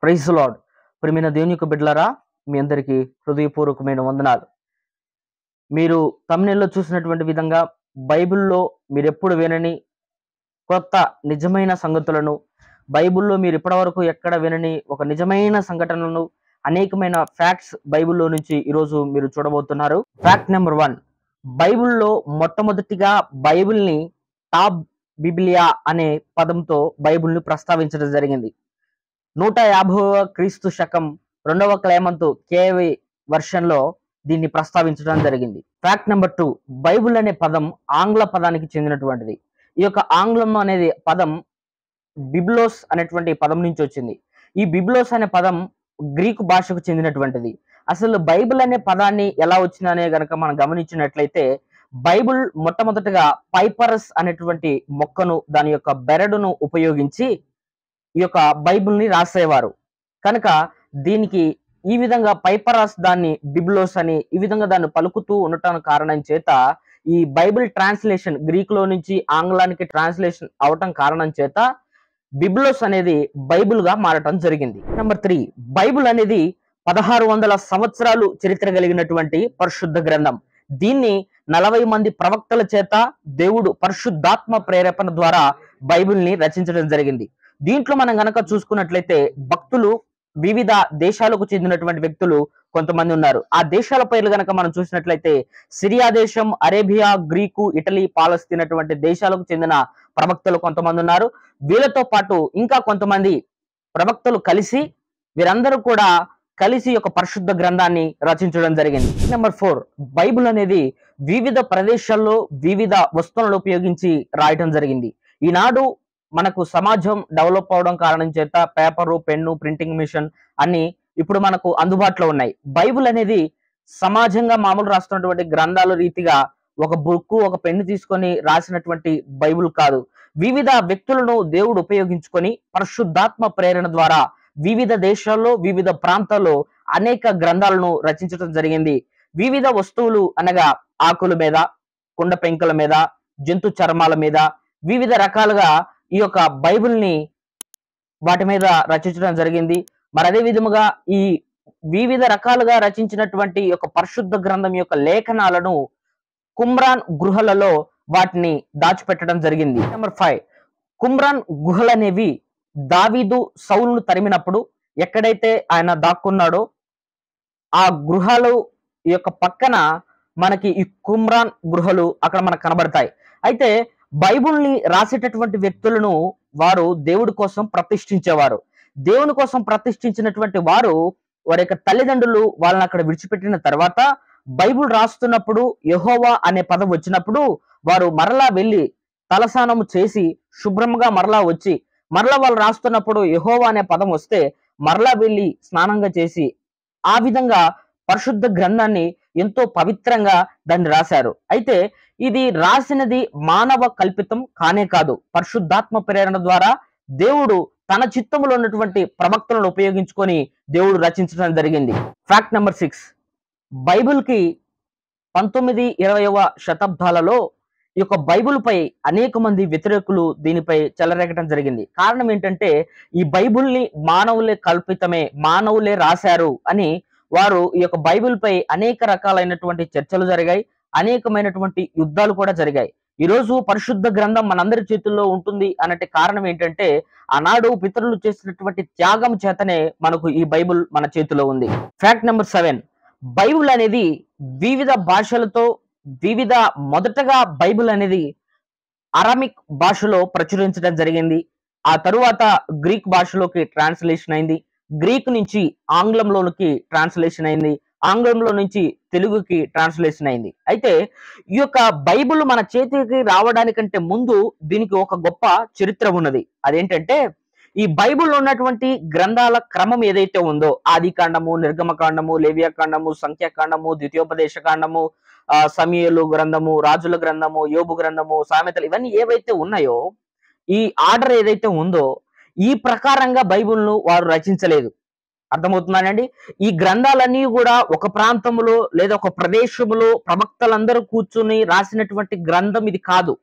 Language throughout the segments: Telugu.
Praise lord. ప్రియమైన దేవుని యొక్క బిడ్డలారా, మీ అందరికీ హృదయపూర్వకమైన వందనాలు. మీరు thumbnail-లో చూసినటువంటి విధంగా బైబిల్‌లో మీరెప్పుడు వినని కొత్త నిజమైన సంగతులను, బైబిల్‌లో మీరు ఇప్పటివరకు ఎక్కడ వినని ఒక నిజమైన సంఘటనలను, అనేకమైన ఫ్యాక్ట్స్ బైబిల్‌లో నుంచి ఈరోజు మీరు చూడబోతున్నారు. ఫ్యాక్ట్ నెంబర్ 1, బైబిల్‌లో మొట్టమొదటిగా బైబిల్‌ని టాప్ బిబిలియా అనే పదంతో బైబిల్‌ని ప్రస్తావించడం జరిగింది. 150వ క్రీస్తు శకం 2వ క్లేమంతు కేవి వర్షన్‌లో దీన్ని ప్రస్తావించడం జరిగింది. ఫ్యాక్ట్ నెంబర్ 2, బైబిల్ అనే పదం ఆంగ్ల పదానికి చెందినటువంటిది. ఈ యొక్క ఆంగ్లం అనేది పదం బిబ్లోస్ అనేటువంటి పదం నుంచి వచ్చింది. ఈ బిబ్లోస్ అనే పదం గ్రీకు భాషకు చెందినటువంటిది. అసలు బైబిల్ అనే పదాన్ని ఎలా వచ్చిందనే గనక మనం గమనించినట్లయితే, బైబిల్ మొట్టమొదటగా పైపరస్ అనేటువంటి మొక్కను, దాని యొక్క బెరడును ఉపయోగించి ఈ యొక్క బైబిల్‌ని రాసేవారు. కనుక దీనికి ఈ విధంగా పైపరస్ దాన్ని బిబ్లోస్ అని ఈ విధంగా దాన్ని పలుకుతూ ఉండటానికి కారణం చేత ఈ బైబిల్ ట్రాన్స్లేషన్ గ్రీకులో నుంచి ఆంగ్లానికి ట్రాన్స్లేషన్ అవటం కారణం చేత బిబ్లోస్ అనేది బైబిల్‌గా మారటం జరిగింది. నెంబర్ 3, బైబిల్ అనేది 1600 సంవత్సరాలు చరిత్ర కలిగినటువంటి పరిశుద్ధ గ్రంథం. దీన్ని 40 మంది ప్రవక్తల చేత దేవుడు పరిశుద్ధాత్మ ప్రేరేపణ ద్వారా బైబిల్‌ని రచించడం జరిగింది. దీంట్లో మనం గనక చూసుకున్నట్లయితే భక్తులు వివిధ దేశాలకు చెందినటువంటి వ్యక్తులు కొంతమంది ఉన్నారు. ఆ దేశాల పేర్లు గనక మనం చూసినట్లయితే సిరియా దేశం, అరేబియా, గ్రీకు, ఇటలీ, పాలస్తీన్ అటువంటి దేశాలకు చెందిన ప్రవక్తలు కొంతమంది ఉన్నారు. వీళ్ళతో పాటు ఇంకా కొంతమంది ప్రవక్తలు కలిసి వీరందరూ కూడా కలిసి ఒక పరిశుద్ధ గ్రంథాన్ని రచించడం జరిగింది. నెంబర్ 4, బైబిల్ అనేది వివిధ ప్రదేశాల్లో వివిధ వస్తువులను ఉపయోగించి రాయటం జరిగింది. ఈనాడు మనకు సమాజం డెవలప్ అవడం కారణం చేత పేపరు, పెన్ను, ప్రింటింగ్ మిషన్ అన్ని ఇప్పుడు మనకు అందుబాటులో ఉన్నాయి. బైబిల్ అనేది సమాజంగా మామూలు రాస్తున్నటువంటి గ్రంథాల రీతిగా ఒక బుక్, ఒక పెన్ను తీసుకొని రాసినటువంటి బైబిల్ కాదు. వివిధ వ్యక్తులను దేవుడు ఉపయోగించుకొని పరిశుద్ధాత్మ ప్రేరణ ద్వారా వివిధ దేశాల్లో, వివిధ ప్రాంతాల్లో అనేక గ్రంథాలను రచించడం జరిగింది. వివిధ వస్తువులు అనగా ఆకుల మీద, కుండ పెంకుల మీద, జంతు చర్మాల మీద వివిధ రకాలుగా ఈ యొక్క బైబిల్‌ని వాటి మీద రచించడం జరిగింది. మరి అదే విధముగా ఈ వివిధ రకాలుగా రచించినటువంటి యొక్క పరిశుద్ధ గ్రంథం యొక్క లేఖనాలను కుమ్రాన్ గుహలలో వాటిని దాచిపెట్టడం జరిగింది. నెంబర్ 5, కుమ్రాన్ గుహలనేవి దావీదు సౌలును తరిమినప్పుడు ఎక్కడైతే ఆయన దాక్కున్నాడో ఆ గృహాలు యొక్క పక్కన మనకి ఈ కుమ్రాన్ గృహలు అక్కడ మనకు కనబడతాయి. అయితే బైబిల్‌ని రాసేటటువంటి వ్యక్తులను వారు దేవుడి కోసం ప్రతిష్ఠించేవారు. దేవుని కోసం ప్రతిష్ఠించినటువంటి వారు వారి యొక్క తల్లిదండ్రులు వాళ్ళని అక్కడ విడిచిపెట్టిన తర్వాత బైబిల్ రాస్తున్నప్పుడు యెహోవా అనే పదం వచ్చినప్పుడు వారు మరలా వెళ్ళి తలస్నానం చేసి శుభ్రంగా మరలా వచ్చి మరలా వాళ్ళు రాస్తున్నప్పుడు యెహోవా అనే పదం వస్తే మరలా వెళ్ళి స్నానంగా చేసి ఆ విధంగా పరిశుద్ధ గ్రంథాన్ని ఎంతో పవిత్రంగా దాన్ని రాశారు. అయితే ఇది రాసినది మానవ కల్పితం కానే కాదు. పరిశుద్ధాత్మ ప్రేరణ ద్వారా దేవుడు తన చిత్తములో ఉన్నటువంటి ప్రవక్తలను ఉపయోగించుకొని దేవుడు రచించడం జరిగింది. ఫ్యాక్ట్ నెంబర్ 6, బైబిల్‌కి 19, 20వ శతాబ్దాలలో ఈ యొక్క బైబిల్ పై అనేక మంది వ్యతిరేకులు దీనిపై చెలరేగటం జరిగింది. కారణం ఏంటంటే ఈ బైబిల్‌ని మానవులే కల్పితమే, మానవులే రాశారు అని వారు ఈ యొక్క బైబిల్ పై అనేక రకాలైనటువంటి చర్చలు జరిగాయి. అనేకమైనటువంటి యుద్ధాలు కూడా జరిగాయి. ఈరోజు పరిశుద్ధ గ్రంథం మనందరి చేతుల్లో ఉంటుంది అన్నట్టు కారణం ఏంటంటే ఆనాడు పితరులు చేసినటువంటి త్యాగం చేతనే మనకు ఈ బైబిల్ మన చేతిలో ఉంది. ఫ్యాక్ట్ నెంబర్ 7, బైబిల్ అనేది వివిధ భాషలతో మొదటగా బైబిల్ అనేది అరామిక్ భాషలో ప్రచురించడం జరిగింది. ఆ తరువాత గ్రీక్ భాషలోకి ట్రాన్స్లేషన్ అయింది. గ్రీక్ నుంచి ఆంగ్లంలోనికి ట్రాన్స్లేషన్ అయింది. ఆంగ్లంలో నుంచి తెలుగుకి ట్రాన్స్లేషన్ అయింది. అయితే ఈ యొక్క బైబిల్ మన చేతికి రావడానికంటే ముందు దీనికి ఒక గొప్ప చరిత్ర ఉన్నది. అదేంటంటే ఈ బైబిల్లో ఉన్నటువంటి గ్రంథాల క్రమం ఏదైతే ఉందో ఆదికాండము, నిర్గమకాండము, లేవియాకాండము, సంఖ్యాకాండము, ద్వితీయోపదేశ కాండము, సమూయేలు గ్రంథము, రాజుల గ్రంథము, యోబు గ్రంథము, సామెతలు ఇవన్నీ ఏవైతే ఉన్నాయో ఈ ఆర్డర్ ఏదైతే ఉందో ఈ ప్రకారంగా బైబిల్‌ను వారు రచించలేదు. అర్థమవుతుందానండి? ఈ గ్రంథాలన్నీ కూడా ఒక ప్రాంతంలో లేదా ఒక ప్రదేశంలో ప్రవక్తలందరూ కూర్చుని రాసినటువంటి గ్రంథం ఇది కాదు.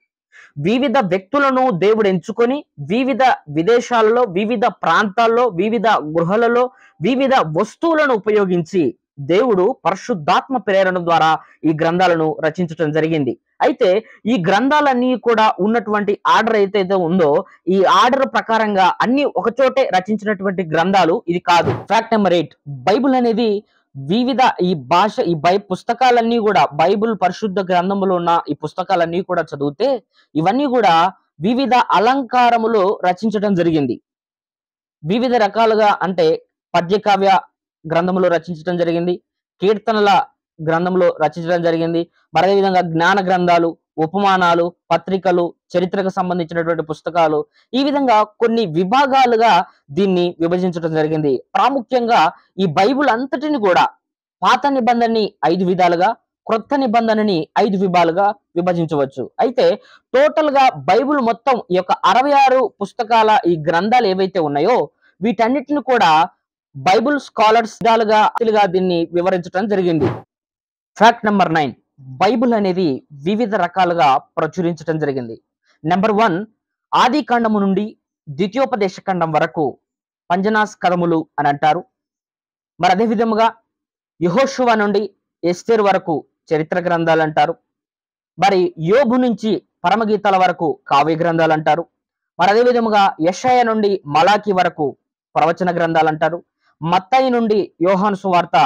వివిధ వ్యక్తులను దేవుడు ఎంచుకొని వివిధ విదేశాలలో, వివిధ ప్రాంతాల్లో, వివిధ గృహాలలో, వివిధ వస్తువులను ఉపయోగించి దేవుడు పరిశుద్ధాత్మ ప్రేరణ ద్వారా ఈ గ్రంథాలను రచించడం జరిగింది. అయితే ఈ గ్రంథాలన్నీ కూడా ఉన్నటువంటి ఆర్డర్ ఏదైతే ఉందో ఈ ఆర్డర్ ప్రకారంగా అన్ని ఒకచోటే రచించినటువంటి గ్రంథాలు ఇది కాదు. ఫ్యాక్ట్ నెంబర్ 8, బైబిల్ అనేది వివిధ ఈ పుస్తకాలన్నీ కూడా బైబిల్ పరిశుద్ధ గ్రంథములో ఉన్న ఈ పుస్తకాలన్నీ కూడా చదివితే ఇవన్నీ కూడా వివిధ అలంకారములు రచించడం జరిగింది. వివిధ రకాలుగా అంటే పద్యకావ్య గ్రంథములో రచించడం జరిగింది, కీర్తనల గ్రంథంలో రచించడం జరిగింది, మరి అదేవిధంగా జ్ఞాన గ్రంథాలు, ఉపమానాలు, పత్రికలు, చరిత్రకు సంబంధించినటువంటి పుస్తకాలు, ఈ విధంగా కొన్ని విభాగాలుగా దీన్ని విభజించడం జరిగింది. ప్రాముఖ్యంగా ఈ బైబిల్ అంతటిని కూడా పాత నిబంధనని 5 విధాలుగా, క్రొత్త నిబంధనని 5 విభాగాలుగా విభజించవచ్చు. అయితే టోటల్ గా బైబిల్ మొత్తం ఈ యొక్క 66 పుస్తకాల ఈ గ్రంథాలు ఏవైతే ఉన్నాయో వీటన్నిటిని కూడా బైబిల్ స్కాలర్స్ విధాలుగా దీన్ని వివరించడం జరిగింది. ఫ్యాక్ట్ నెంబర్ 9, బైబిల్ అనేది వివిధ రకాలుగా ప్రచురించడం జరిగింది. నెంబర్ 1, ఆది కాండము నుండి ద్వితీయోపదేశ ఖండం వరకు పంజనాస్కరములు అని అంటారు. మరి అదే విధముగా యెహోషువ నుండి ఎస్తేర్ వరకు చరిత్ర గ్రంథాలు అంటారు. మరి యోబు నుంచి పరమగీతాల వరకు కావ్య గ్రంథాలు అంటారు. మరి అదే విధముగా యెషయా నుండి మలాకి వరకు ప్రవచన గ్రంథాలు అంటారు. మత్తయి నుండి యోహాను సువార్త,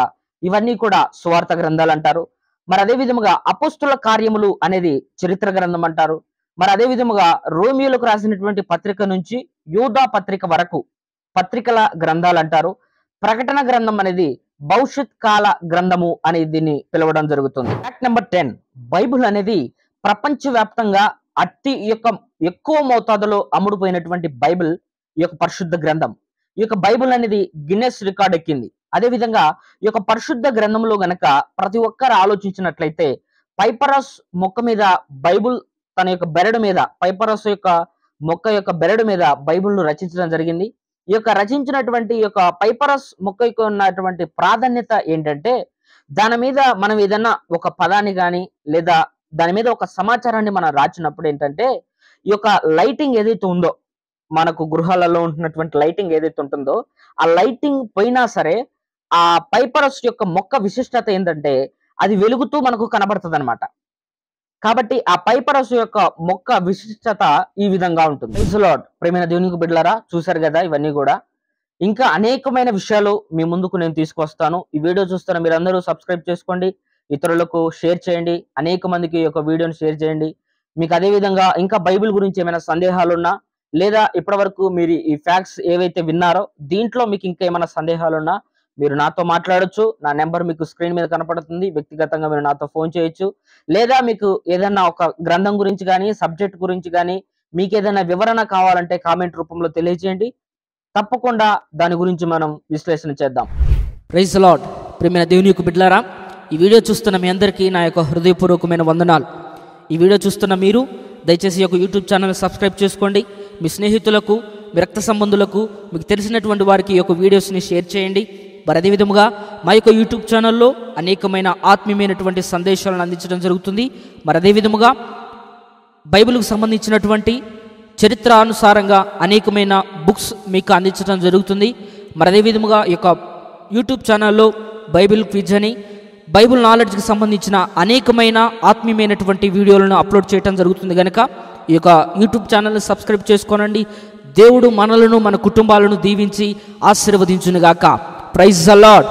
ఇవన్నీ కూడా సువార్త గ్రంథాలు అంటారు. మరి అదే విధముగా అపోస్తుల కార్యములు అనేది చరిత్ర గ్రంథం అంటారు. మరి అదే విధముగా రోమియోలకు రాసినటువంటి పత్రిక నుంచి యూదా పత్రిక వరకు పత్రికల గ్రంథాలు అంటారు. ప్రకటన గ్రంథం అనేది భవిష్యత్ కాల గ్రంథము అని దీన్ని పిలవడం జరుగుతుంది. ఫ్యాక్ట్ నెంబర్ 10, బైబిల్ అనేది ప్రపంచవ్యాప్తంగా ఎక్కువ మోతాదులో అమ్ముడుపోయినటువంటి బైబిల్ ఈ యొక్క పరిశుద్ధ గ్రంథం. ఈ యొక్క బైబిల్ అనేది గిన్నెస్ రికార్డ్ ఎక్కింది. అదే విధంగా ఈ యొక్క పరిశుద్ధ గ్రంథంలో గనక ప్రతి ఒక్కరు ఆలోచించినట్లయితే పైపరస్ మొక్క మీద బైబిల్ తన యొక్క బెరడు మీద, పైపరస్ యొక్క మొక్క యొక్క బెరడు మీద బైబిల్ను రచించడం జరిగింది. ఈ యొక్క రచించినటువంటి ఈ యొక్క పైపరస్ మొక్కకు ఉన్నటువంటి ప్రాధాన్యత ఏంటంటే దాని మీద మనం ఏదైనా ఒక పదాన్ని కానీ లేదా దాని మీద ఒక సమాచారాన్ని మనం రాసినప్పుడు ఏంటంటే ఈ యొక్క లైటింగ్ ఏదైతే ఉందో మనకు గృహాలలో ఉంటున్నటువంటి లైటింగ్ ఏదైతే ఉంటుందో ఆ లైటింగ్ పోయినా సరే ఆ పైపరస్ యొక్క మొక్క విశిష్టత ఏంటంటే అది వెలుగుతూ మనకు కనబడుతుంది అనమాట. కాబట్టి ఆ పైపరస్ యొక్క మొక్క విశిష్టత ఈ విధంగా ఉంటుంది. ప్రైజ్ లార్డ్, ప్రియమైన దేవునికి బిడ్డలారా, చూశారు కదా ఇవన్నీ కూడా. ఇంకా అనేకమైన విషయాలు మీ ముందుకు నేను తీసుకొస్తాను. ఈ వీడియో చూస్తున్న మీరందరూ సబ్స్క్రైబ్ చేసుకోండి, ఇతరులకు షేర్ చేయండి, అనేక మందికి ఈ యొక్క వీడియోని షేర్ చేయండి. మీకు అదే విధంగా ఇంకా బైబిల్ గురించి ఏమైనా సందేహాలున్నా లేదా ఇప్పటి వరకు మీరు ఈ ఫ్యాక్ట్స్ ఏవైతే విన్నారో దీంట్లో మీకు ఇంకా ఏమైనా సందేహాలున్నా మీరు నాతో మాట్లాడొచ్చు. నా నెంబర్ మీకు స్క్రీన్ మీద కనపడుతుంది. వ్యక్తిగతంగా మీరు నాతో ఫోన్ చేయొచ్చు. లేదా మీకు ఏదైనా ఒక గ్రంథం గురించి కానీ సబ్జెక్ట్ గురించి కానీ మీకు ఏదైనా వివరణ కావాలంటే కామెంట్ రూపంలో తెలియజేయండి. తప్పకుండా దాని గురించి మనం విశ్లేషణ చేద్దాం. ప్రైజ్ ది లార్డ్, ప్రియమైన దేవుని యొక్క బిడ్డలారా, ఈ వీడియో చూస్తున్న మీ అందరికీ నా యొక్క హృదయపూర్వకమైన వందనాలు. ఈ వీడియో చూస్తున్న మీరు దయచేసి యొక్క యూట్యూబ్ ఛానల్ సబ్స్క్రైబ్ చేసుకోండి. మీ స్నేహితులకు, మీ రక్త సంబంధులకు, మీకు తెలిసినటువంటి వారికి ఈ యొక్క వీడియోస్ని షేర్ చేయండి. మరి అదేవిధముగా మా యొక్క యూట్యూబ్ ఛానల్లో అనేకమైన ఆత్మీయమైనటువంటి సందేశాలను అందించడం జరుగుతుంది. మరి అదేవిధముగా బైబిల్కు సంబంధించినటువంటి చరిత్రానుసారంగా అనేకమైన బుక్స్ మీకు అందించడం జరుగుతుంది. మరి అదేవిధముగా ఈ యొక్క యూట్యూబ్ ఛానల్లో బైబిల్ క్విజ్ అని బైబిల్ నాలెడ్జ్కి సంబంధించిన అనేకమైన ఆత్మీయమైనటువంటి వీడియోలను అప్లోడ్ చేయడం జరుగుతుంది. కనుక ఈ యొక్క యూట్యూబ్ ఛానల్ని సబ్స్క్రైబ్ చేసుకోనండి. దేవుడు మనలను, మన కుటుంబాలను దీవించి ఆశీర్వదించునుగాక. Praise the lord.